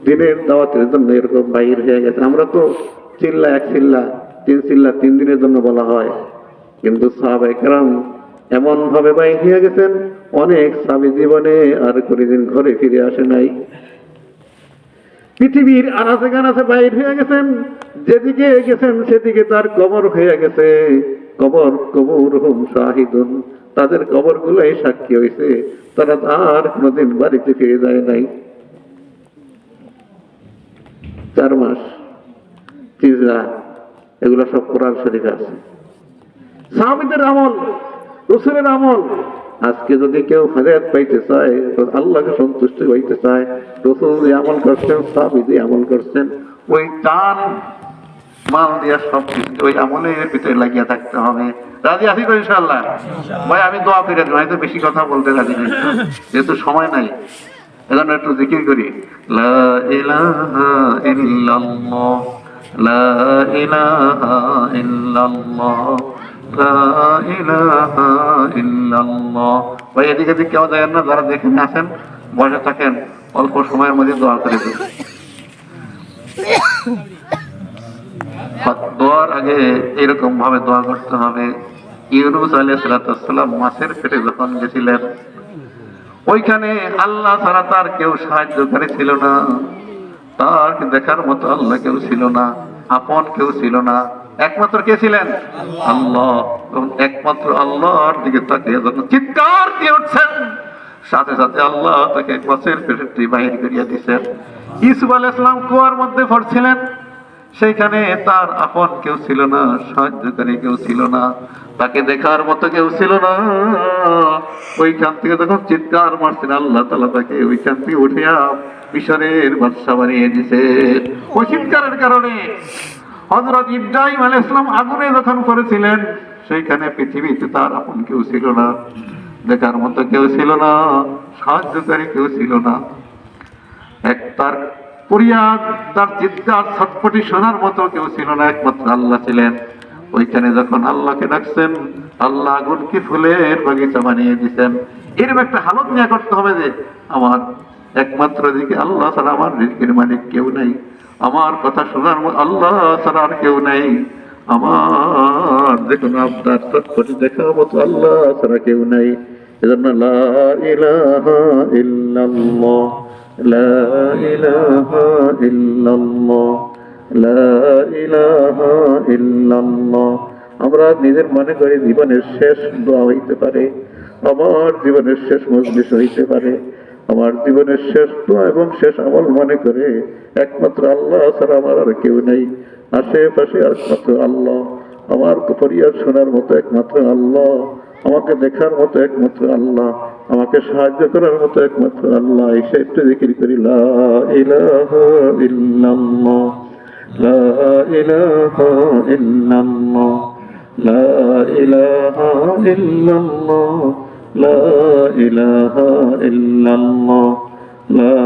দিনের দাওয়াতের জন্য এরকম বাহির হয়ে গেছে। আমরা তো চিল্লা এক চিল্লা 3 চিল্লা 3 দিনের জন্য বলা হয়, কিন্তু সাহাবায়ে কেরাম এমন ভাবে বাহির হয়ে গেছেন, অনেক সাহাবী জীবনে আর কোনদিন ঘরে ফিরে আসে নাই। পৃথিবীর আনাচে কানাচে বাহির হয়ে গেছেন, যেদিকে গেছেন সেদিকে তার কবর হয়ে গেছে। কবর কবরহুম শাহিদুন, তাদের কবর গুলাই সাক্ষী হয়েছে, তারা আর কোনদিন বাড়িতে ফিরে যায় নাই। 4 মাস তিজরা, এগুলো সব কোরআন শরীফে আছে। সাহাবীদের আমল, রাসূলের আমল। আজকে যদি কেউ হেদায়েত পাইতে চায়, আল্লাহকে সন্তুষ্ট হইতে চায়, রাসূল যে আমল করছেন, সাহাবী যে আমল করছেন, ওই টান মাল দিয়া সব কিছু ওই আমলের ভিতরে লাগিয়ে থাকতে হবে। রাজি আছি তো ইনশাআল্লাহ? ভাই আমি দোয়া করে দিই, তো বেশি কথা বলতে রাজি নেই, যেহেতু সময় নাই। এজন্য একটু জিকির করি, লা ইলাহা ইল্লাল্লাহ, লা ইলাহা ইল্লাল্লাহ, লা ইলাহা ইল্লাল্লাহ। ভাই এদিকে দিকে কেউ যায় না, যারা দেখেন আসেন, বসে থাকেন, অল্প সময়ের মধ্যে দোয়া করে দিন। দোয়ার আগে এরকম ভাবে দোয়া করতে হবে। ইউনূস আলাইহিস সালাম মাছের পেটে যখন গেছিলেন, ওইখানে আল্লাহ ছাড়া তার কেউ সাহায্যকারী ছিল না, তার দেখার মতো আল্লাহ কেউ ছিল না, আপন কেউ ছিল না। একমাত্র কে ছিলেন? আল্লাহ। একমাত্র আল্লাহর দিকে তাকিয়ে যখন চিৎকার দিয়ে উঠছেন, সাথে সাথে আল্লাহ তাকে মাছের পেট থেকে বাহির করিয়া দিচ্ছেন। ইউসুফ আলাইহিস সালাম কুয়ার মধ্যে পড়ছিলেন, সেইখানে তার আপন কেউ ছিল না, সাহায্যকারী কেউ ছিল না, তাকে দেখার মতো কেউ ছিল না। ওইখান থেকে যখন চিৎকার মারছেন, আল্লাহ তাআলা তাকে ওইখান থেকে উঠিয়া মিশরের বাদশা বানিয়ে দিছে। ওই চিৎকারের কারণে হযরত ইব্রাহিম আলাইহিস সালাম আগুনে যখন পড়েছিলেন, সেইখানে পৃথিবীতে তার আপন কেউ ছিল না, দেখার মতো কেউ ছিল না, সাহায্যকারী কেউ ছিল না। তার ফরিয়াদ, তার চিৎকার ছটফটি শোনার মতো কেউ ছিল না, একমাত্র আল্লাহ ছিলেন। ওইখানে যখন আল্লাহকে ডাকছেন, আল্লাহ আগুনকে ফুলের বাগিচা বানিয়ে দিচ্ছেন। এরকম একটা হালত নিয়ে করতে হবে যে আমার একমাত্র দিকে আল্লাহ ছাড়া আমার রিজকের মালিক কেউ নাই, আমার কথা শোনার আল্লাহ ছাড়া আর কেউ নাই, আমার যে কোনো আবদার ছটফটি দেখার মতো আল্লাহ ছাড়া কেউ নাই। এজন্য লা ইলাহা ইল্লাল্লাহ, লা ইলাহা ইল্লাল্লাহ, লা ইলাহা ইল্লাল্লাহ। আমরা নিজের মনে করি জীবনের শেষ দোয়া হইতে পারে, আমার জীবনের শেষ মজলিস হইতে পারে, আমার জীবনের শেষ দোয়া এবং শেষ আমল মনে করে একমাত্র আল্লাহ ছাড়া আমার আর কেউ নেই। আশেপাশে একমাত্র আল্লাহ, আমার ফরিয়াদ শোনার মতো একমাত্র আল্লাহ, আমাকে দেখার মতো একমাত্র আল্লাহ, আমাকে সাহায্য করার মতো একমাত্র আল্লাহ। এসে একটু জিকির করি, লা ইলাহা ইল্লাল্লাহ, লা ইলাহা ইল্লাল্লাহ, লা ইলাহা ইল্লাল্লাহ, লা ইলাহা ইল্লাল্লাহ, লা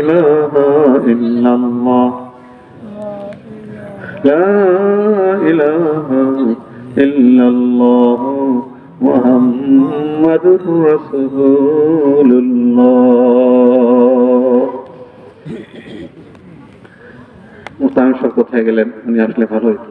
ইলাহা ইল্লাল্লাহ, লা ইলাহা ইল্লাল্লাহ, মুহাম্মাদুর রাসূলুল্লাহ। মুস্তামিম সাহেব কোথায় গেলেন? উনি আসলে ভালো হইতো।